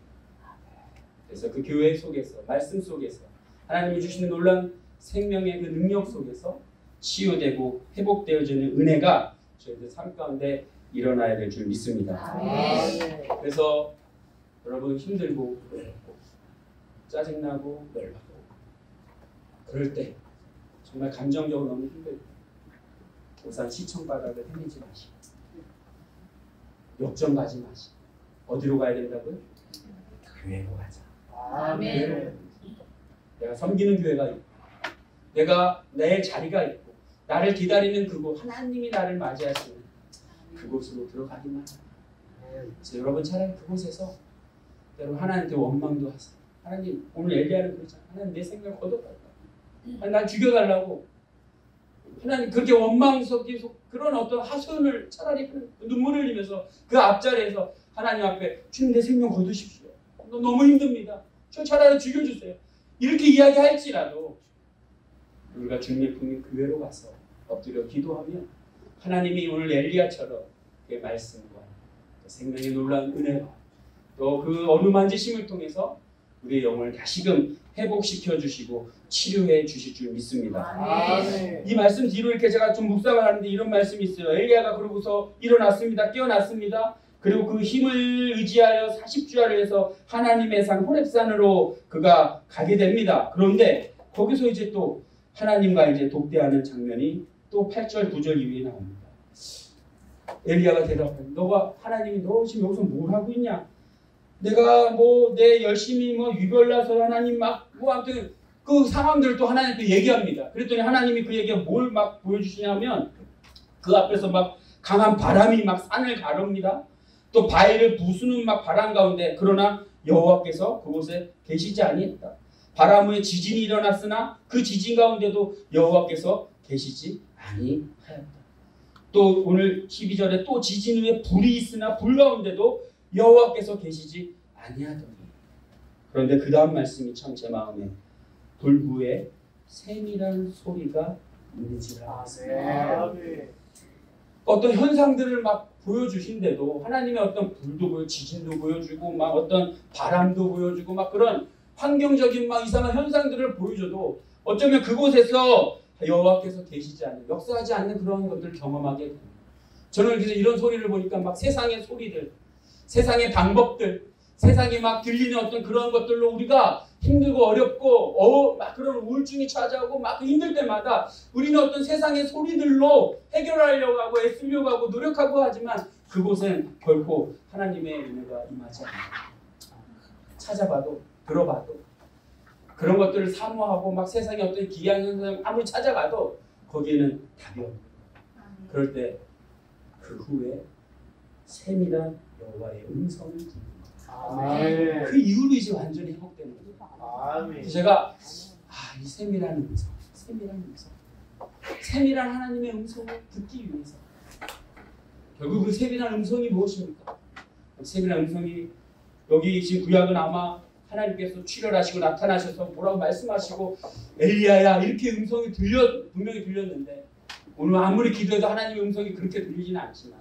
그래서 그 교회 속에서 말씀 속에서 하나님이 주시는 놀라운 생명의 그 능력 속에서 치유되고 회복되어지는 은혜가 저희들 삶 가운데 일어나야 될 줄 믿습니다. 그래서 여러분 힘들고 외롭고 짜증나고 열받고 그럴 때 정말 감정적으로 너무 힘들고 우선 시청 바닥을 헤매지 마시고 역전 가지 마시고 어디로 가야 된다고요? 교회로 가자. 아멘. 내가 섬기는 교회가 있고 내가 내 자리가 있고 나를 기다리는 그곳 하나님이 나를 맞이하시는 그곳으로 들어가기만 하라. 그래서 여러분 차라리 그곳에서 여러분 하나님께 원망도 하세요. 하나님 오늘 엘리야는 그러잖아요. 하나님 내 생명을 거둬달라고. 하나님 날 죽여달라고. 하나님 그렇게 원망스럽게 그런 어떤 하소연을 차라리 눈물을 흘리면서 그 앞자리에서 하나님 앞에 주님 내 생명 거두십시오. 너무 힘듭니다. 저 차라리 죽여주세요. 이렇게 이야기할지라도 우리가 주님의 품인 교회로 가서 엎드려 기도하면 하나님이 오늘 엘리야처럼 그 말씀과 생명의 놀라운 은혜와 또 그 어루만지심을 통해서 우리의 영혼을 다시금 회복시켜 주시고 치료해 주실 줄 믿습니다. 아멘. 이 말씀 뒤로 이렇게 제가 좀 묵상을 하는데 이런 말씀이 있어요. 엘리야가 그러고서 일어났습니다. 깨어났습니다. 그리고 그 힘을 의지하여 40주야를 해서 하나님의 산 호렙산으로 그가 가게 됩니다. 그런데 거기서 이제 또 하나님과 이제 독대하는 장면이 또 8절 9절 이후에 나옵니다. 엘리야가 대답합니다. 너가 하나님이 너 지금 여기서 뭘 하고 있냐? 내가 뭐 내 열심히 뭐 유별나서 하나님 막 뭐 아무튼 그 상황들을 또 하나님께 얘기합니다. 그랬더니 하나님이 그에게 뭘 막 보여주시냐면 그 앞에서 막 강한 바람이 막 산을 가릅니다. 또 바위를 부수는 막 바람 가운데 그러나 여호와께서 그곳에 계시지 아니했다. 바람 후에 지진이 일어났으나 그 지진 가운데도 여호와께서 계시지 아니하였다. 또 오늘 12절에 또 지진 후에 불이 있으나 불 가운데도 여호와께서 계시지 아니하더니. 그런데 그 다음 말씀이 참 제 마음에 불후에 세밀한 소리가 있는지라. 어떤 현상들을 막 보여주신데도 하나님의 어떤 불도 보여, 지진도 보여주고 막 어떤 바람도 보여주고 막 그런 환경적인 막 이상한 현상들을 보여줘도 어쩌면 그곳에서 여호와께서 계시지 않는, 역사하지 않는 그런 것들을 경험하게 됩니다. 저는 그래서 이런 소리를 보니까 막 세상의 소리들, 세상의 방법들, 세상에 막 들리는 어떤 그런 것들로 우리가 힘들고 어렵고 막 그런 우울증이 찾아오고 막 힘들 때마다 우리는 어떤 세상의 소리들로 해결하려고 하고 애쓰려고 하고 노력하고 하지만 그곳엔 결코 하나님의 은혜가 임하지 않아요. 찾아봐도 들어봐도 그런 것들을 사모하고 막 세상에 어떤 기이한 현상 아무리 찾아가도 거기에는 답이 없는 거예요. 그럴 때 그 후에 세밀한 여호와의 음성을 듣는 거예요. 그 이후로 이제 완전히 회복되는 거예요. 그래서 제가 이 세밀한 음성, 세밀한 하나님의 음성을 듣기 위해서 결국 그 세밀한 음성이 무엇입니까? 세밀한 음성이 여기 지금 구약은 아마 하나님께서 출현하시고 나타나셔서 뭐라고 말씀하시고 엘리야야 이렇게 음성이 분명히 들렸는데 오늘 아무리 기도해도 하나님의 음성이 그렇게 들리지는 않지만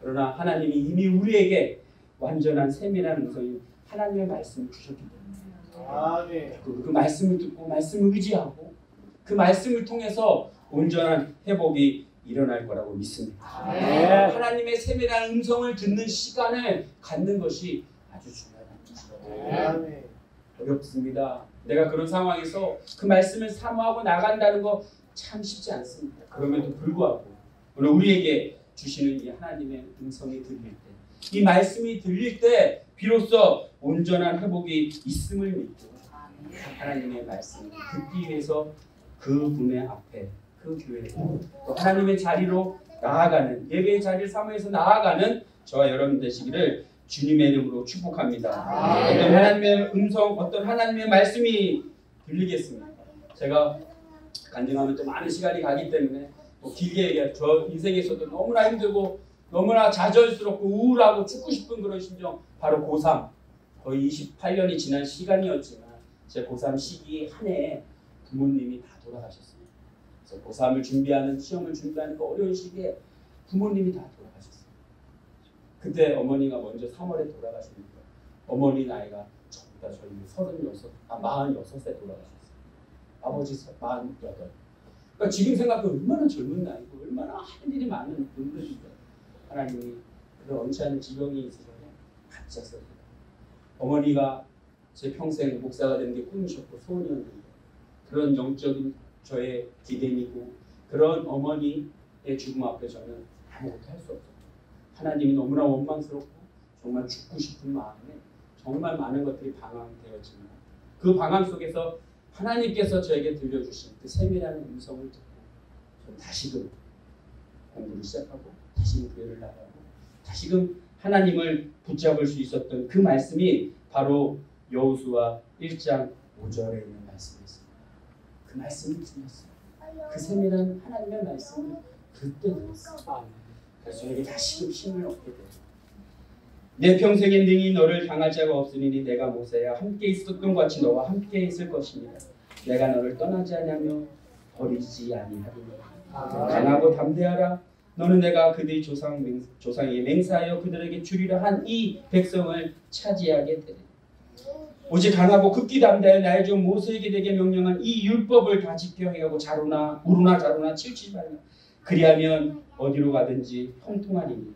그러나 하나님이 이미 우리에게 완전한 세밀한 음성인 하나님의 말씀을 주셨기 때문에 그 말씀을 듣고 말씀을 의지하고 그 말씀을 통해서 온전한 회복이 일어날 거라고 믿습니다. 하나님의 세밀한 음성을 듣는 시간을 갖는 것이 아주 중요하다는 것이죠. 어렵습니다. 내가 그런 상황에서 그 말씀을 사모하고 나간다는 거 참 쉽지 않습니다. 그럼에도 불구하고 오늘 우리에게 주시는 이 하나님의 음성이 들릴 때, 이 말씀이 들릴 때 비로소 온전한 회복이 있음을 믿고 하나님의 말씀을 듣기 위해서 그 분의 앞에 그 교회로 또 하나님의 자리로 나아가는 예배의 자리를 사모해서 나아가는 저와 여러분 되시기를 주님의 이름으로 축복합니다. 어떤 하나님의 음성, 어떤 하나님의 말씀이 들리겠습니까? 제가 간증하면 또 많은 시간이 가기 때문에 길게 얘기해요. 저 인생에서도 너무나 힘들고 너무나 좌절스럽고 우울하고 죽고 싶은 그런 심정, 바로 고3 거의 28년이 지난 시간이었지만 제 고3 시기 한 해에 부모님이 다 돌아가셨습니다. 그래서 고3을 준비하는 시험을 준비하는 그 어려운 시기에 부모님이 다 돌아가셨어요. 그때 어머니가 먼저 3월에 돌아가시니까 어머니 나이가 저보다 저희 46세 돌아가셨어요. 아버지 48. 그러니까 지금 생각하면 얼마나 젊은 나이고 얼마나 할 일이 많은 분들인데 하나님이 그런 원치 않은 지병이 있으셔서 갇혔어요. 어머니가 제 평생 목사가 되는 게 꿈이셨고 소원이었는데 그런 영적인 저의 기대이고 그런 어머니의 죽음 앞에 저는 아무것도 할 수 없었어요. 하나님이 너무나 원망스럽고 정말 죽고 싶은 마음에 정말 많은 것들이 방황되었지만 그 방황 속에서 하나님께서 저에게 들려주신 그 세밀한 음성을 듣고 저는 다시금 공부를 시작하고 다시금 교회를 나가고 다시금 하나님을 붙잡을 수 있었던 그 말씀이 바로 여호수아 1장 5절에 있는 말씀이었습니다. 그 말씀을 들었어요. 그 세밀한 하나님의 말씀을 그때 들었어요. 그래서 저에게 다시금 힘을 얻게 돼요. 내 평생에 능히 너를 당할 자가 없으니 내가 모세야 함께 있었던 같이 너와 함께 있을 것이니라. 내가 너를 떠나지 아니하며 버리지 아니하리니 강하고 담대하라. 너는 내가 그들의 조상에게 맹세하여 그들에게 주리라 한 이 백성을 차지하게 되리라. 오직 강하고 극히 담대하여 나의 종 모세에게 내게 명령한 이 율법을 다 지켜 행하고 우루나 자루나 치우치지 말라. 그리하면 어디로 가든지 형통하리니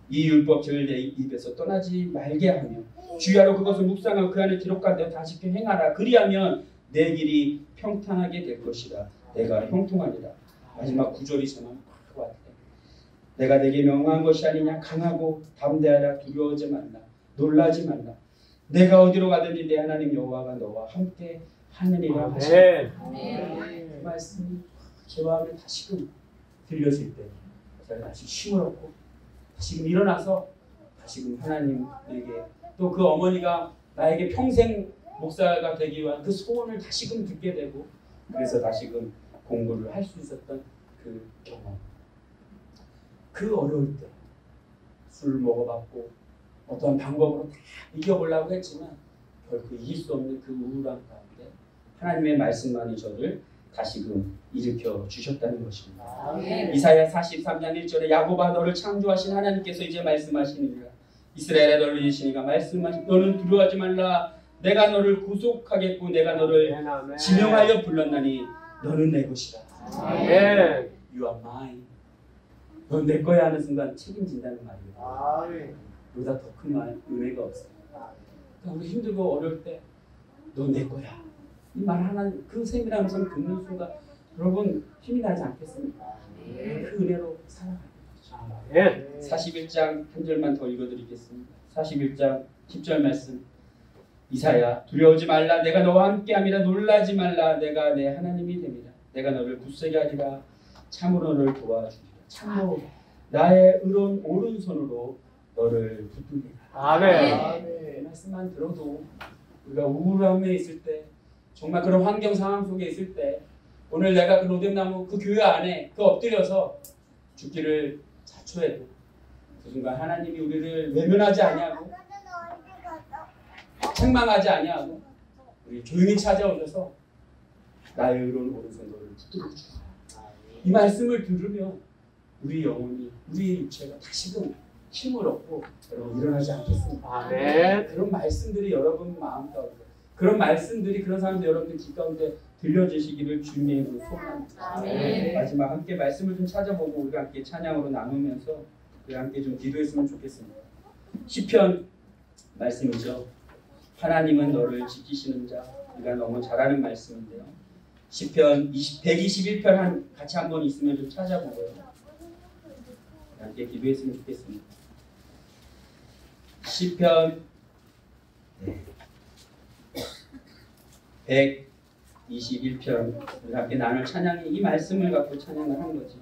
이 율법책을 내 입에서 떠나지 말게 하며 주야로 그것을 묵상하고 그 안에 기록한 대로 다 지켜 행하라. 그리하면 내 길이 평탄하게 될 것이라. 내가 형통하리라. 마지막 9절이 저는 막 왔대. 내가 내게 명한 것이 아니냐. 강하고 담대하라. 두려워하지 말라. 놀라지 말라. 내가 어디로 가든지 내 하나님 여호와가 너와 함께 하느니라 하시네. 그 말씀이 제 마음에 다시금 들려질 때 제가 다시 힘을 얻고 다시금 일어나서 다시금 하나님에게 또 그 어머니가 나에게 평생 목사가 되기 위한 그 소원을 다시금 듣게 되고 그래서 다시금 공부를 할 수 있었던 그 경험. 그 어려울 때 술 먹어봤고 어떤 방법으로 다 이겨보려고 했지만 결코 이길 수 없는 그 우울함 가운데 하나님의 말씀만이 저를 다시금 일으켜 주셨다는 것입니다. 이사야 43장 1절에 야곱아 너를 창조하신 하나님께서 이제 말씀하시니라. 이스라엘아 너를 이시니가 말씀하신 너는 두려워하지 말라. 내가 너를 구속하겠고 내가 너를 지명하여 불렀나니 너는 내 것이라. You are mine. 넌 내 거야 하는 순간 책임진다는 말이에요. 보다 더 큰 말, 은혜가 없어요. 그러니까 우리 힘들고 어려울 때 넌 내 거야. 이 말 하나, 그 세밀한 음성 듣는 순간 여러분 힘이 나지 않겠습니까? 그 은혜로 살아가는 거죠. 41장 한 절만 더 읽어드리겠습니다. 41장 10절 말씀. 이사야 두려워하지 말라. 내가 너와 함께함이라. 놀라지 말라. 내가 내 하나님이 됩니다. 내가 너를 굳세게 하리라. 참으로 너를 도와주리라. 참으로 나의 의로운 오른손으로 너를 붙들리라. 아멘. 이 말씀만 들어도 우리가 우울함에 있을 때 정말 그런 환경 상황 속에 있을 때 오늘 내가 그 로뎀나무 그 교회 안에 그 엎드려서 죽기를 자초해도 그 순간 하나님이 우리를 외면하지 아니하고 책망하지 아니하고 우리 조용히 찾아오셔서 나의 의로운 오른손 너를 붙들어 주라. 이 말씀을 들으면 우리 영혼이 우리의 육체가 다시금 힘을 얻고 여러분 일어나지 않겠습니까? 그런 말씀들이 여러분 마음 가운데 그런 말씀들이 그런 사람들 여러분들 길 가운데 들려주시기를 주님의 이름으로 소원합니다. 마지막 함께 말씀을 좀 찾아보고 우리가 함께 찬양으로 나누면서 우리 함께 좀 기도했으면 좋겠습니다. 시편 말씀이죠. 하나님은 너를 지키시는 자. 우리가 너무 잘 아는 말씀인데요. 시편 121편 같이 한번 있으면 좀 찾아보고요. 함께 기도했으면 좋겠습니다. 시편 121편 우리 함께 나눌 찬양이 이 말씀을 갖고 찬양을 한 거죠.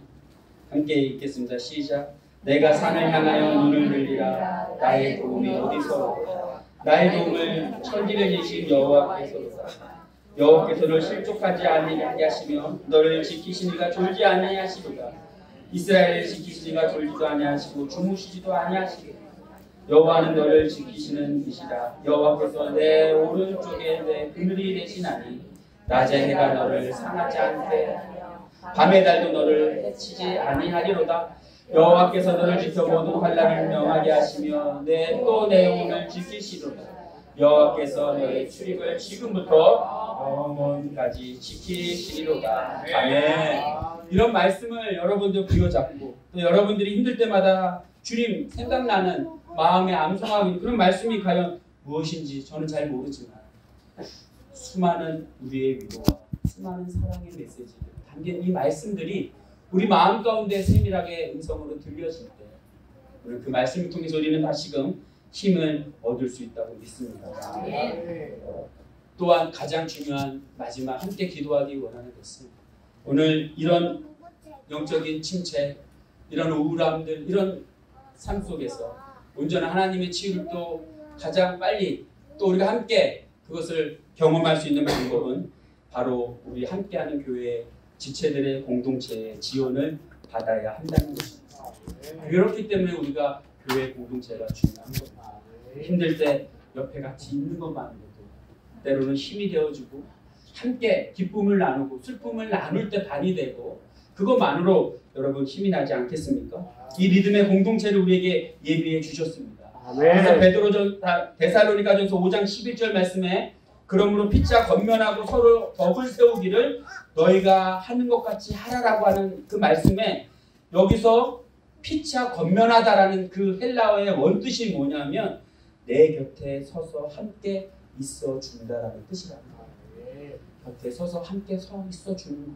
함께 읽겠습니다. 시작. 내가 산을 향하여 눈을 들리라. 나의 도움이 어디서 오리까? 나의 도움을 천지를 지으신 여호와께서로다. 여호와께서를 실족하지 아니하게 하시며 너를 지키시니가 졸지 아니하시리라. 이스라엘을 지키시니가 졸지도 아니하시고 주무시지도 아니하시리라. 여호와는 너를 지키시는 이시다. 여호와께서 내 오른쪽에 내 그늘이 되시나니 낮에 해가 너를 상하지 않게 하며 밤의 달도 너를 해치지 아니하리로다. 여호와께서 너를 지켜 모든 환난을 명하게 하시며 내 영혼을 지키시리로다. 여호와께서 너의 출입을 지금부터 영원까지 지키시리로다. 아멘. 이런 말씀을 여러분들 부여잡고 또 여러분들이 힘들 때마다 주님 생각나는 마음에 암송하는 그런 말씀이 과연 무엇인지 저는 잘 모르지만 수많은 우리의 위로와 수많은 사랑의 메시지를 담긴 이 말씀들이 우리 마음 가운데 세밀하게 음성으로 들려질 때 오늘 그 말씀을 통해서 우리는 다시금 힘을 얻을 수 있다고 믿습니다. 또한 가장 중요한 마지막 함께 기도하기 원하는 것은 오늘 이런 영적인 침체, 이런 우울함들, 이런 삶 속에서 온전한 하나님의 치유를 또 가장 빨리 또 우리가 함께 그것을 경험할 수 있는 방법은 바로 우리 함께하는 교회 지체들의 공동체의 지원을 받아야 한다는 것입니다. 그렇기 때문에 우리가 교회 공동체가 중요한 겁니다. 힘들 때 옆에 같이 있는 것만으로도 때로는 힘이 되어주고 함께 기쁨을 나누고 슬픔을 나눌 때 반이 되고 그것만으로 여러분 힘이 나지 않겠습니까? 이 믿음의 공동체를 우리에게 예비해 주셨습니다. 그래서 데살로니가전서 5장 11절 말씀에 그러므로 피차 권면하고 서로 덕을 세우기를 너희가 하는 것 같이 하라라고 하는 그 말씀에 여기서 피차 권면하다라는 그 헬라어의 원뜻이 뭐냐면 내 곁에 서서 함께 있어 준다라는 뜻이랍니다. 곁에 서서 함께 서 있어 주는 거.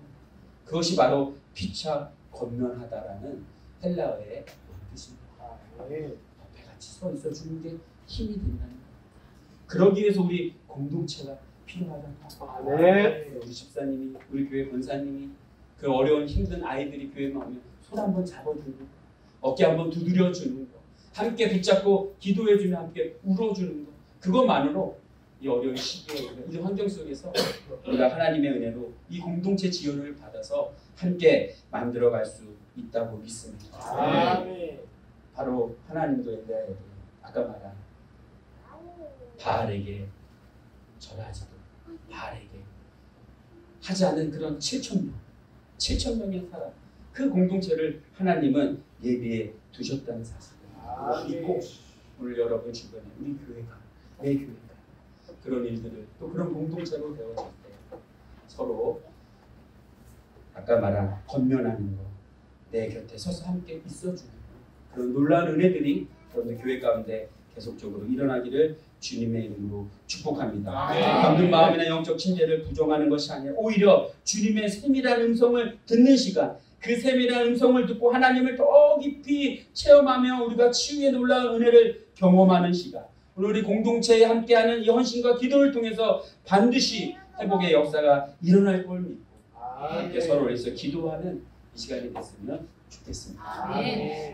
그것이 바로 피차 권면하다라는 헬라어의 뜻입니다. 옆에 같이 서 있어 주는 게 힘이 된다는 거예요. 그러기 위해서 우리 공동체가 필요하다는 거예요. 네. 우리 집사님이, 우리 교회 권사님이 그 어려운 힘든 아이들이 교회만 오면 손 한번 잡아주는 거, 어깨 한번 두드려주는 거, 함께 붙잡고 기도해주면 함께 울어주는 거, 그것만으로 이 어려운 시기에 이 환경 속에서 우리가 하나님의 은혜로 이 공동체 지원을 받아서 함께 만들어갈 수 있다고 믿습니다. 바로 하나님도 엘리야에게 아까 말한 바알에게 절하지도 바알에게 하지 않은 그런 7천 명의 사람, 그 공동체를 하나님은 예비해 두셨다는 사실을 믿고 오늘 여러분 주변에 우리 교회가, 내 교회가 그런 일들을 또 그런 공동체로 되어질 때 서로 아까 말한 권면하는 거, 내 곁에 서서 함께 있어주는 거, 그런 놀라운 은혜들이 여러분들 교회 가운데 계속적으로 일어나기를 주님의 이름으로 축복합니다. 방금 마음이나 영적 침체를 부정하는 것이 아니라 오히려 주님의 세밀한 음성을 듣는 시간, 그 세밀한 음성을 듣고 하나님을 더 깊이 체험하며 우리가 치유의 놀라운 은혜를 경험하는 시간, 오늘 우리 공동체에 함께하는 이 헌신과 기도를 통해서 반드시 회복의 역사가 일어날 걸 믿고 함께 서로 위해서 기도하는 이 시간이 됐으면 좋겠습니다.